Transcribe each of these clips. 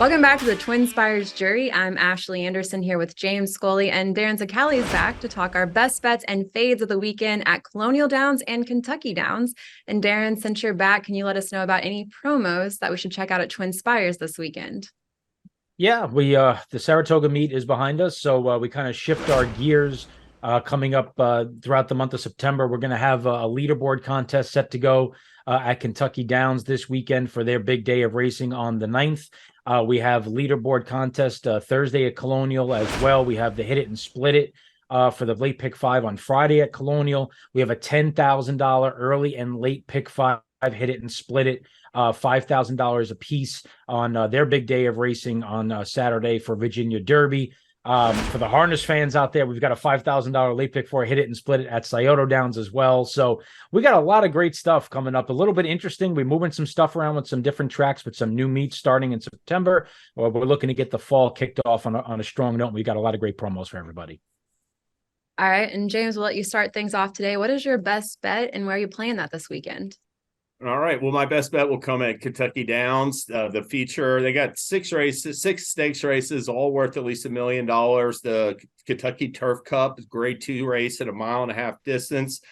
Welcome back to the TwinSpires Jury. I'm Ashley Anderson here with James Scully, and Darin Zoccali is back to talk our best bets and fades of the weekend at Colonial Downs and Kentucky Downs. And Darin, since you're back, can you let us know about any promos that we should check out at TwinSpires this weekend? Yeah, we the Saratoga meet is behind us, so we kind of shift our gears coming up throughout the month of September. We're going to have a leaderboard contest set to go at Kentucky Downs this weekend for their big day of racing on the 9th. We have leaderboard contest Thursday at Colonial as well. We have the Hit It and Split It for the late pick five on Friday at Colonial. We have a $10,000 early and late pick five, Hit It and Split It, $5,000 a piece on their big day of racing on Saturday for Virginia Derby. For the harness fans out there, we've got a $5,000 late pick for Hit It and Split It at Scioto Downs as well. So we got a lot of great stuff coming up. A little bit interesting. We're moving some stuff around with some different tracks with some new meets starting in September. We're looking to get the fall kicked off on a strong note. We got a lot of great promos for everybody. All right, and James, we'll let you start things off today. What is your best bet, and where are you playing that this weekend? All right. Well, my best bet will come at Kentucky Downs. The feature, they got six stakes races, all worth at least $1 million. The Kentucky Turf Cup, grade 2 race at a 1.5 mile distance.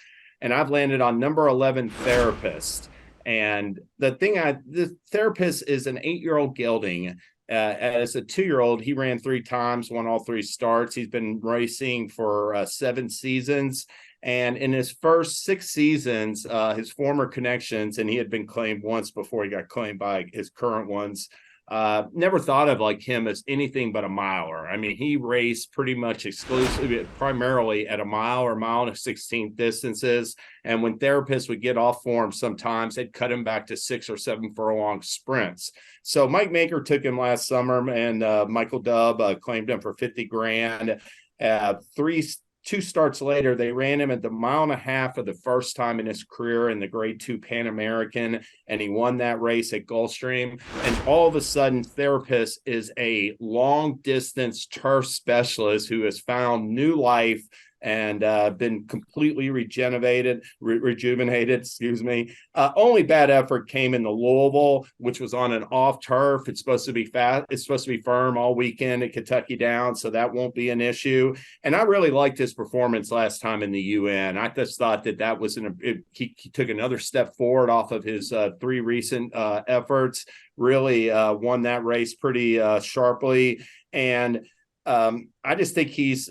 And I've landed on number 11 Therapist. And the Therapist is an 8-year-old gelding. As a 2-year-old, he ran 3 times, won all 3 starts. He's been racing for 7 seasons. And in his first 6 seasons, his former connections, and he had been claimed once before he got claimed by his current ones, never thought of like him as anything but a miler. I mean, he raced pretty much exclusively, primarily at a mile or 1.16 mile distances. And when therapists would get off form, sometimes they'd cut him back to 6 or 7 furlong sprints. So Mike Maker took him last summer, and Michael Dubb claimed him for 50 grand. 2 starts later, they ran him at the 1.5 mile of the first time in his career in the grade 2 Pan American, and he won that race at Gulfstream. And all of a sudden, Therapist is a long distance turf specialist who has found new life and been completely rejuvenated. Only bad effort came in the Louisville, which was on an off turf. It's supposed to be fast. It's supposed to be firm all weekend at Kentucky Downs, so that won't be an issue. And I really liked his performance last time in the UN. I just thought that was he took another step forward off of his 3 recent efforts. Really won that race pretty sharply, and I just think he's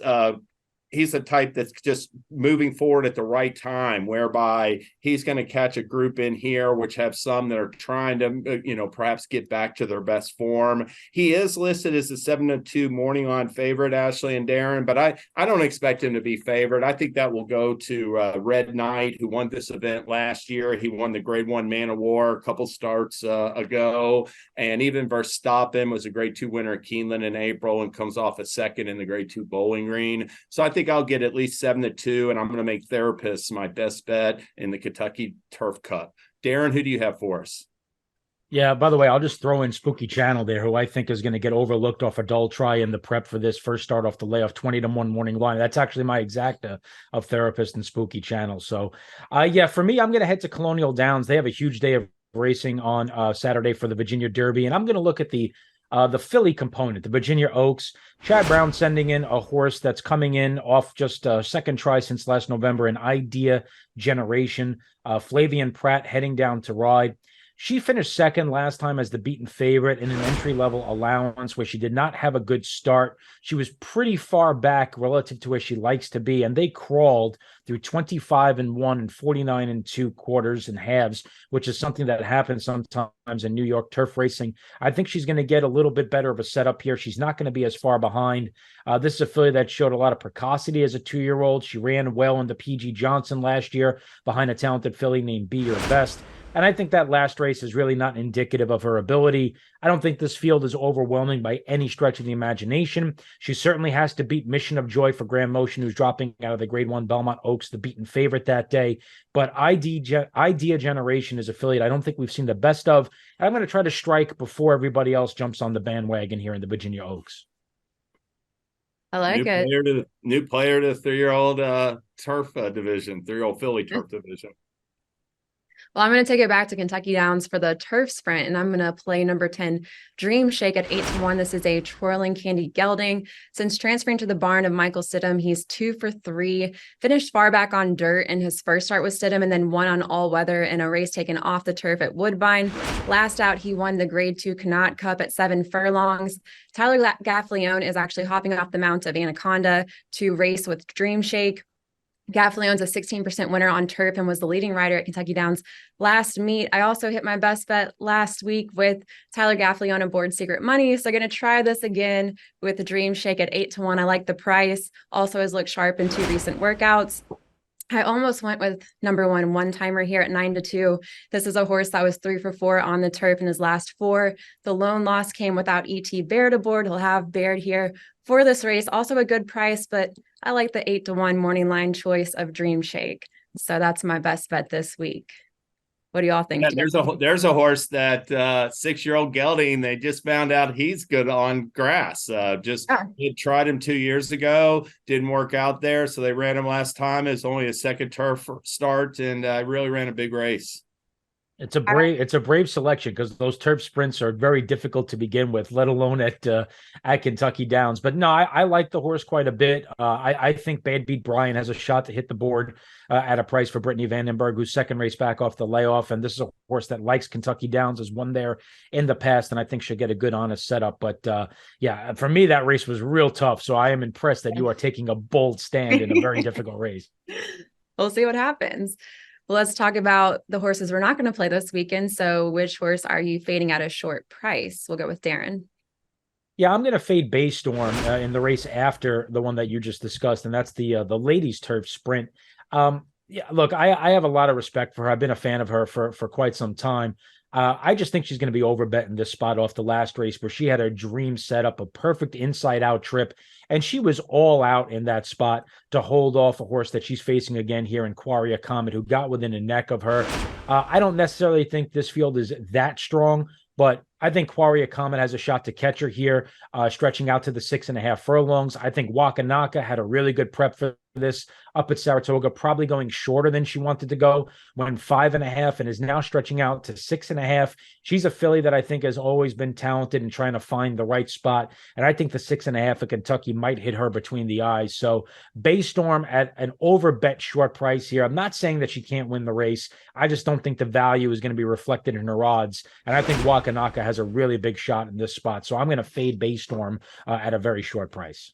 a type that's just moving forward at the right time, whereby he's going to catch a group in here, which have some that are trying to, perhaps get back to their best form. He is listed as a 7-2 morning line favorite, Ashley and Darin, but I don't expect him to be favored. I think that will go to Red Knight, who won this event last year. He won the grade 1 Man of War a couple starts ago. And even Verstappen was a grade 2 winner at Keeneland in April and comes off a second in the grade 2 Bowling Green. So I think I'll get at least 7-2, and I'm going to make Therapists my best bet in the Kentucky Turf Cup. Darin, who do you have for us? Yeah, by the way, I'll just throw in Spooky Channel there, who I think is going to get overlooked off a dull try in the prep for this first start off the layoff 20-1 morning line. That's actually my exacta of Therapist and Spooky Channel. So, for me, I'm going to head to Colonial Downs. They have a huge day of racing on Saturday for the Virginia Derby, and I'm going to look at the filly component, the Virginia Oaks. Chad Brown sending in a horse that's coming in off just a second try since last November, an Idea Generation. Flavian Pratt heading down to ride. She finished second last time as the beaten favorite in an entry-level allowance where she did not have a good start. She was pretty far back relative to where she likes to be, and they crawled through 25-1 and 49-2 quarters and halves, which is something that happens sometimes in New York turf racing. I think she's going to get a little bit better of a setup here. She's not going to be as far behind. This is a filly that showed a lot of precocity as a 2-year-old. She ran well in the PG Johnson last year behind a talented filly named Be Your Best. And I think that last race is really not indicative of her ability. I don't think this field is overwhelming by any stretch of the imagination. She certainly has to beat Mission of Joy for Grand Motion, who's dropping out of the grade 1 Belmont Oaks, the beaten favorite that day. But Idea Generation is a affiliate I don't think we've seen the best of. And I'm going to try to strike before everybody else jumps on the bandwagon here in the Virginia Oaks. I like it. New player to 3-year-old turf division, 3-year-old filly turf division. Well, I'm going to take it back to Kentucky Downs for the turf sprint, and I'm going to play number 10, Dream Shake at 8-1. This is a twirling candy gelding. Since transferring to the barn of Michael Stidham, he's 2 for 3, finished far back on dirt in his first start with Stidham, and then won on all weather in a race taken off the turf at Woodbine. Last out, he won the Grade 2 Connaught Cup at 7 furlongs. Tyler Gaffalione is actually hopping off the mount of Anaconda to race with Dream Shake. Gaffalione's a 16% winner on turf and was the leading rider at Kentucky Downs last meet. I also hit my best bet last week with Tyler Gaffalione aboard Secret Money. So I'm going to try this again with the Dream Shake at 8-1. I like the price. Also has looked sharp in 2 recent workouts. I almost went with number 1 one-timer here at 9-2. This is a horse that was 3 for 4 on the turf in his last 4. The lone loss came without E.T. Baird aboard. He'll have Baird here for this race. Also a good price, but I like the 8-1 morning line choice of Dream Shake. So that's my best bet this week. What do y'all think? Yeah, there's a horse that 6-year-old gelding, they just found out he's good on grass. They tried him 2 years ago, didn't work out there, so they ran him last time. It's only a second turf start, and really ran a big race. It's a brave selection because those turf sprints are very difficult to begin with, let alone at Kentucky Downs. But no, I like the horse quite a bit. I think Bad Beat Brian has a shot to hit the board at a price for Brittany Vandenberg, whose second race back off the layoff. And this is a horse that likes Kentucky Downs, has won there in the past, and I think she'll get a good, honest setup. But yeah, for me, that race was real tough. So I am impressed that you are taking a bold stand in a very difficult race. We'll see what happens. Well, let's talk about the horses we're not going to play this weekend. So which horse are you fading at a short price? We'll go with Darin. Yeah, I'm going to fade Baystorm in the race after the one that you just discussed, and that's the ladies' turf sprint. Yeah, look, I have a lot of respect for her. I've been a fan of her for quite some time. I just think she's going to be overbet in this spot off the last race where she had a dream setup, a perfect inside-out trip, and she was all out in that spot to hold off a horse that she's facing again here in Quarria Comet, who got within a neck of her. I don't necessarily think this field is that strong, but I think Quarria Comet has a shot to catch her here, stretching out to the 6.5 furlongs. I think Wakanaka had a really good prep for this up at Saratoga, probably going shorter than she wanted to go, went 5.5 and is now stretching out to 6.5. She's a filly that I think has always been talented in trying to find the right spot. And I think the 6.5 of Kentucky might hit her between the eyes. So Baystorm at an overbet short price here. I'm not saying that she can't win the race. I just don't think the value is going to be reflected in her odds. And I think Wakanaka has a really big shot in this spot. So I'm going to fade Baystorm at a very short price.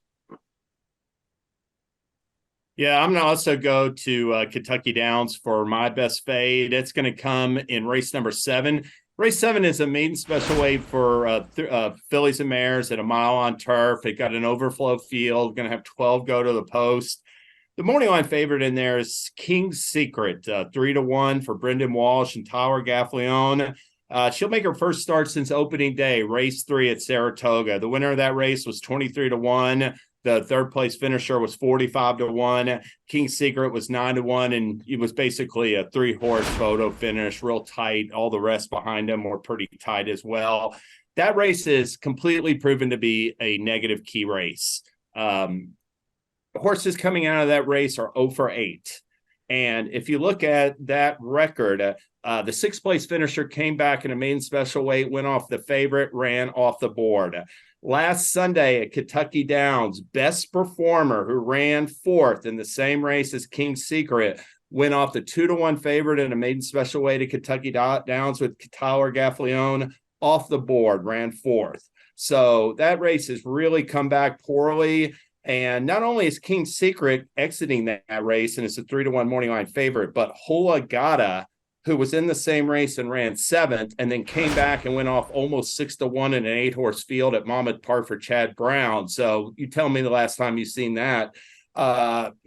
Yeah, I'm going to also go to Kentucky Downs for my best fade. It's going to come in race number 7. Race 7 is a maiden special weight for fillies and mares at a mile on turf. It got an overflow field, going to have 12 go to the post. The morning line favorite in there is King's Secret, 3-1 for Brendan Walsh and Tyler Gaffalione. She'll make her first start since opening day, race 3 at Saratoga. The winner of that race was 23-1. The third place finisher was 45-1. King's Secret was 9-1, and it was basically a 3-horse photo finish, real tight. All the rest behind them were pretty tight as well. That race is completely proven to be a negative key race. The horses coming out of that race are 0 for 8. And if you look at that record, the 6th place finisher came back in a maiden special weight, went off the favorite, ran off the board. Last Sunday at Kentucky Downs, best performer who ran 4th in the same race as King's Secret went off the 2-1 favorite in a maiden special weight at Kentucky Downs with Tyler Gaffalione off the board, ran 4th. So that race has really come back poorly. And not only is King's Secret exiting that race and it's a 3-1 morning line favorite, but Hula Gata, who was in the same race and ran 7th and then came back and went off almost 6-1 in an 8-horse field at Monmouth Park for Chad Brown. So you tell me the last time you've seen that.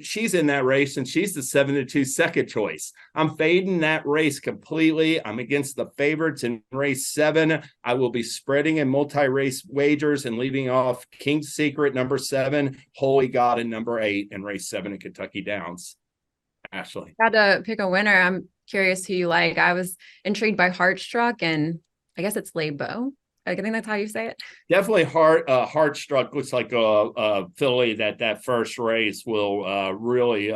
She's in that race and she's the 7-2 second choice. I'm fading that race completely. I'm against the favorites in race 7. I will be spreading in multi-race wagers and leaving off King's Secret number 7, Holy God in number 8 in race 7 at Kentucky Downs. Ashley. Got to pick a winner. I'm curious who you like. I was intrigued by Heartstruck, and I guess it's Labo. I think that's how you say it. Definitely Heartstruck looks like a filly that first race will really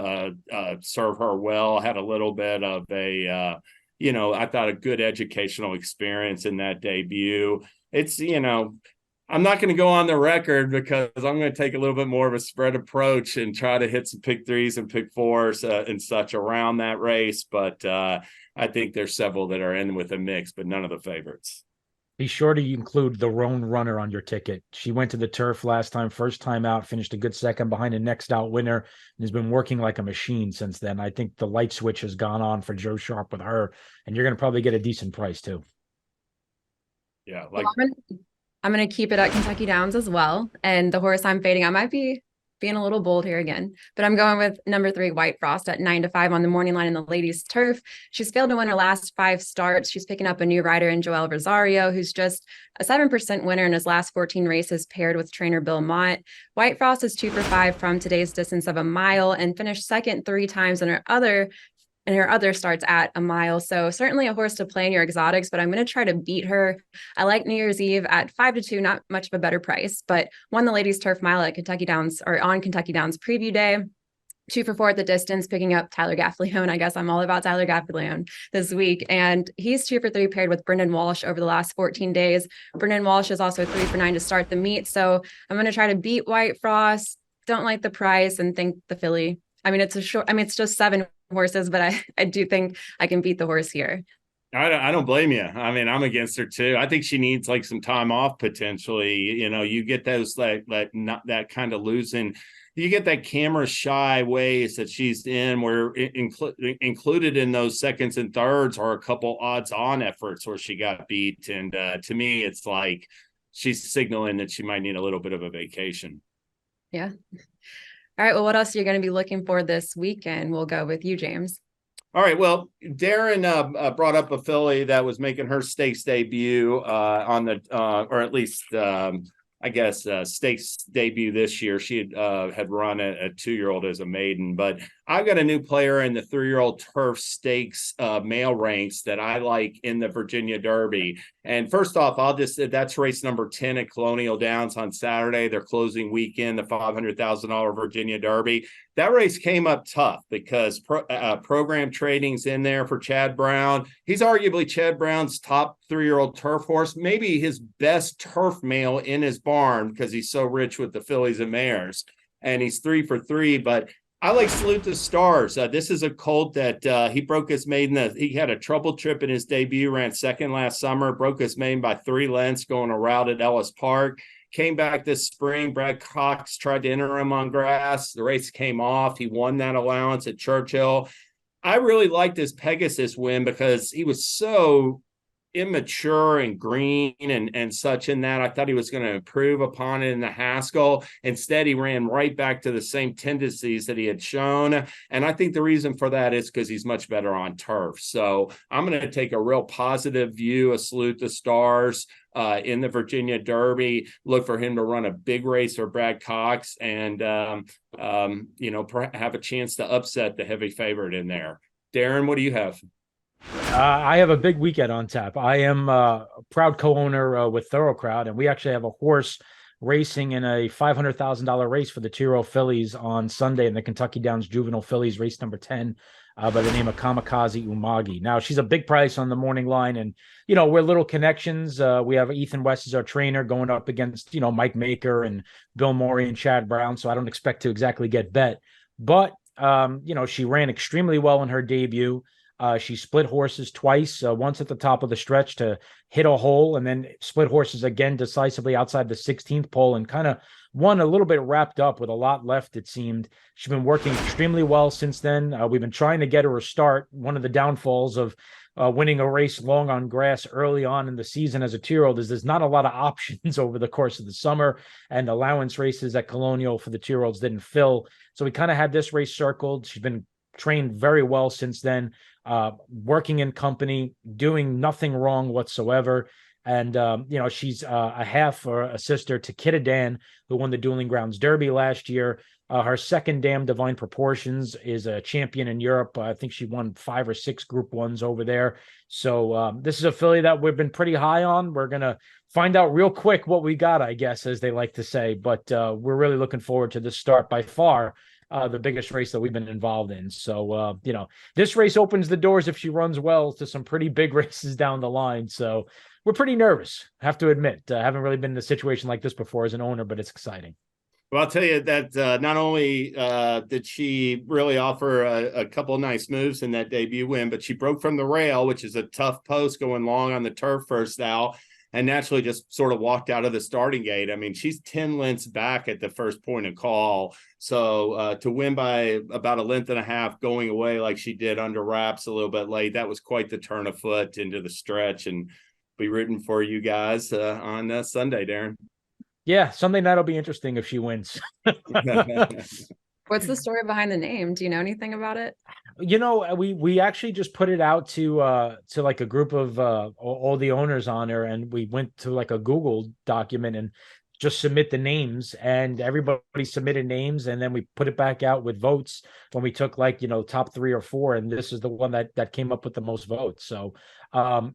serve her well. Had a little bit of a I thought a good educational experience in that debut. It's, I'm not going to go on the record because I'm going to take a little bit more of a spread approach and try to hit some pick threes and pick fours and such around that race. But I think there's several that are in with a mix, but none of the favorites. Be sure to include the Roan Runner on your ticket. She went to the turf last time, first time out, finished a good second behind the next out winner, and has been working like a machine since then. I think the light switch has gone on for Joe Sharp with her, and you're going to probably get a decent price too. Yeah, I'm gonna keep it at Kentucky Downs as well. And the horse I'm fading, I might be being a little bold here again, but I'm going with number 3, White Frost at 9-5 on the morning line in the ladies' turf. She's failed to win her last 5 starts. She's picking up a new rider in Joel Rosario, who's just a 7% winner in his last 14 races, paired with trainer Bill Mott. White Frost is 2 for 5 from today's distance of a mile and finished second 3 times in her other starts at a mile. So certainly a horse to play in your exotics, but I'm going to try to beat her. I like New Year's Eve at 5-2, not much of a better price, but won the ladies turf mile at Kentucky Downs, or on Kentucky Downs preview day. 2 for 4 at the distance, picking up Tyler Gaffalione. I guess I'm all about Tyler Gaffalione this week. And he's 2 for 3 paired with Brendan Walsh over the last 14 days. Brendan Walsh is also 3 for 9 to start the meet. So I'm going to try to beat White Frost. Don't like the price and think the filly. It's just 7 horses, but I do think I can beat the horse here. I don't blame you. I mean, I'm against her too. I think she needs like some time off potentially. You get those not that kind of losing. You get that camera shy ways that she's in, where included in those seconds and thirds are a couple odds on efforts where she got beat. And to me, it's like she's signaling that she might need a little bit of a vacation. Yeah. All right. Well, what else are you going to be looking for this weekend? We'll go with you, James. All right. Well, Darin brought up a filly that was making her stakes debut on the, or at least stakes debut this year. She had run a 2-year-old as a maiden, but I've got a new player in the 3-year-old turf stakes male ranks that I like in the Virginia Derby. And first off, that's race number 10 at Colonial Downs on Saturday, their closing weekend, the $500,000 Virginia Derby. That race came up tough because program trading's in there for Chad Brown. He's arguably Chad Brown's top 3-year-old turf horse, maybe his best turf male in his barn because he's so rich with the fillies and mares. And he's 3 for 3, but I like Salute the Stars. This is a colt that he broke his maiden. He had a trouble trip in his debut, ran second last summer, broke his maiden by 3 lengths going a route at Ellis Park. Came back this spring. Brad Cox tried to enter him on grass. The race came off. He won that allowance at Churchill. I really liked this Pegasus win because he was so immature and green and such in that. I thought he was going to improve upon it in the Haskell. Instead, he ran right back to the same tendencies that he had shown. And I think the reason for that is because he's much better on turf. So I'm going to take a real positive view of Salute the Stars in the Virginia Derby. Look for him to run a big race for Brad Cox and, have a chance to upset the heavy favorite in there. Darin, what do you have? I have a big weekend on tap. I am a proud co-owner with Thorough Crowd, and we actually have a horse racing in a $500,000 race for the 2-year-old fillies on Sunday in the Kentucky Downs Juvenile Fillies race number 10 by the name of Kamikaze Umagi. Now, she's a big price on the morning line, and, we're little connections. We have Ethan West as our trainer going up against, Mike Maker and Bill Morey and Chad Brown, so I don't expect to exactly get bet. But, she ran extremely well in her debut. She split horses twice, once at the top of the stretch to hit a hole, and then split horses again decisively outside the 16th pole, and kind of won a little bit wrapped up with a lot left, it seemed. She's been working extremely well since then. We've been trying to get her a start. One of the downfalls of winning a race long on grass early on in the season as a 2-year-old is there's not a lot of options over the course of the summer, and allowance races at Colonial for the 2-year-olds didn't fill. So we kind of had this race circled. She's been trained very well since then, working in company, doing nothing wrong whatsoever. And, she's a half or a sister to Kidda Dan, who won the Dueling Grounds Derby last year. Her second dam, Divine Proportions, is a champion in Europe. I think she won 5 or 6 Group 1s over there. So this is a filly that we've been pretty high on. We're going to find out real quick what we got, I guess, as they like to say. But we're really looking forward to this start. By far, the biggest race that we've been involved in. So, this race opens the doors, if she runs well, to some pretty big races down the line. So we're pretty nervous, I have to admit. I haven't really been in a situation like this before as an owner, but it's exciting. Well, I'll tell you that not only did she really offer a couple of nice moves in that debut win, but she broke from the rail, which is a tough post going long on the turf first out, and naturally just sort of walked out of the starting gate. I mean, she's 10 lengths back at the first point of call. So to win by about a length and a half going away like she did under wraps a little bit late, that was quite the turn of foot into the stretch. And be rooting for you guys on Sunday, Darin. Yeah, Sunday night will be interesting if she wins. What's the story behind the name? Do you know anything about it? We actually just put it out to like a group of all the owners on there, and we went to like a Google document and just submit the names, and everybody submitted names, and then we put it back out with votes when we took top 3 or 4, and this is the one that came up with the most votes. So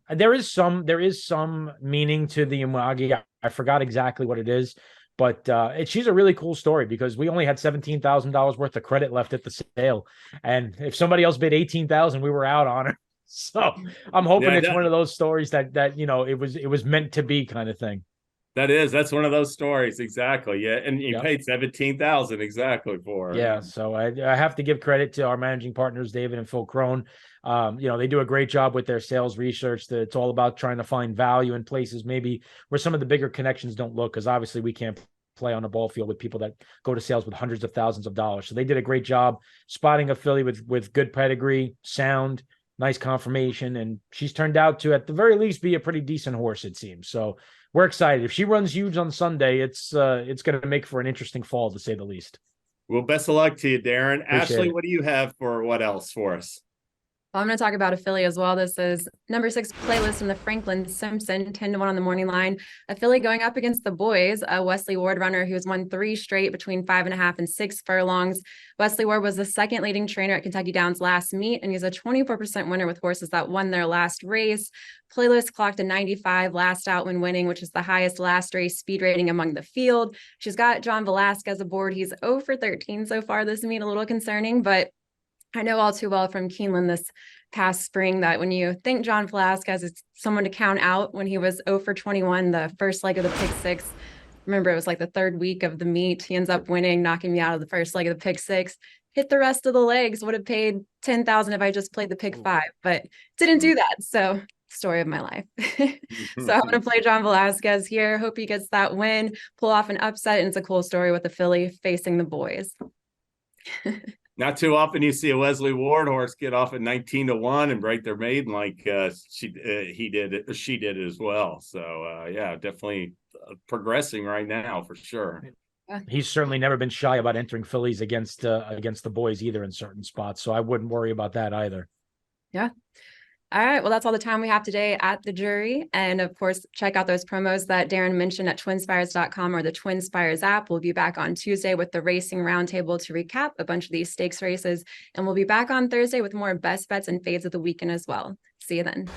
there is some meaning to the Umagi. I forgot exactly what it is, but she's a really cool story because we only had $17,000 worth of credit left at the sale, and if somebody else bid $18,000, we were out on her. So I'm hoping it's one of those stories that it was meant to be kind of thing. That's one of those stories. Exactly. Yeah. And you paid $17,000 exactly for it. Yeah. So I have to give credit to our managing partners, David and Phil Crone. They do a great job with their sales research. It's all about trying to find value in places maybe where some of the bigger connections don't look, because obviously we can't play on a ball field with people that go to sales with hundreds of thousands of dollars. So they did a great job spotting a filly with good pedigree, sound, nice conformation, and she's turned out to, at the very least, be a pretty decent horse, it seems. So we're excited. If she runs huge on Sunday, it's going to make for an interesting fall, to say the least. Well, best of luck to you, Darin. Appreciate Ashley, it. what do you have for what else for us? Well, I'm going to talk about a filly as well. This is number 6 playlist from the Franklin-Simpson, 10-1 on the morning line. A filly going up against the boys, a Wesley Ward runner who's won 3 straight between 5.5 and 6 furlongs. Wesley Ward was the second leading trainer at Kentucky Downs last meet, and he's a 24% winner with horses that won their last race. Playlist clocked a 95 last out when winning, which is the highest last race speed rating among the field. She's got John Velasquez aboard. He's 0 for 13 so far this meet, a little concerning, but I know all too well from Keeneland this past spring that when you think John Velasquez is someone to count out, when he was 0 for 21, the first leg of the pick 6, remember it was like the 3rd week of the meet, he ends up winning, knocking me out of the first leg of the pick 6, hit the rest of the legs, would have paid 10,000 if I just played the pick 5, but didn't do that. So story of my life. So I'm going to play John Velasquez here. Hope he gets that win, pull off an upset. And it's a cool story with the filly facing the boys. Not too often you see a Wesley Ward horse get off at 19-1 and break their maiden like she did it as well. So definitely progressing right now for sure. He's certainly never been shy about entering fillies against the boys either in certain spots. So I wouldn't worry about that either. Yeah. All right. Well, that's all the time we have today at the jury. And of course, check out those promos that Darin mentioned at TwinSpires.com or the TwinSpires app. We'll be back on Tuesday with the Racing Roundtable to recap a bunch of these stakes races. And we'll be back on Thursday with more best bets and fades of the weekend as well. See you then.